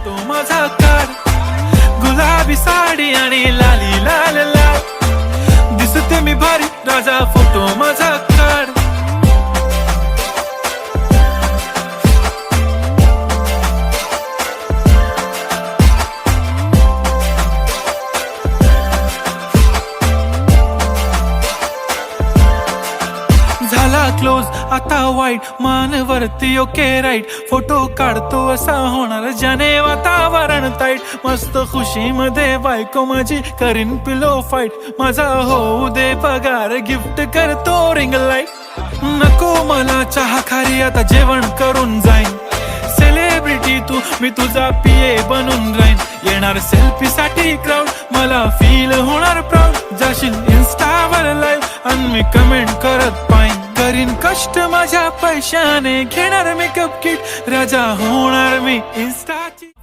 Photo माझा काढ, गुलाबी साडी आणि लाली लाल लाल दिसते मी भारी, राजा फोटो माझा काढ. झाला क्लोज आता वाईट, मानवरती ओके राईट, फोटो काढतो असा होणार ज्याने वातावरण ताईट. मस्त खुशी मध्ये बायको माझी करीन पिलो फाईट, माझा होऊ दे पगार गिफ्ट करतो रिंग लाईट. नको मला चहा खारी आता जेवण करून जाईन, सेलिब्रिटी तू मी तुझा पिये बनून राहीन. येणार सेल्फी साठी क्राऊड, मला फील होणार प्राऊड. जाशील इन्स्टावर लाईव्ह आणि मी कमेंट करत पाईन. करीन कष्ट माझ्या पैशाने, घेणार मेकअप किट, राजा होणार मी इन्स्टाची.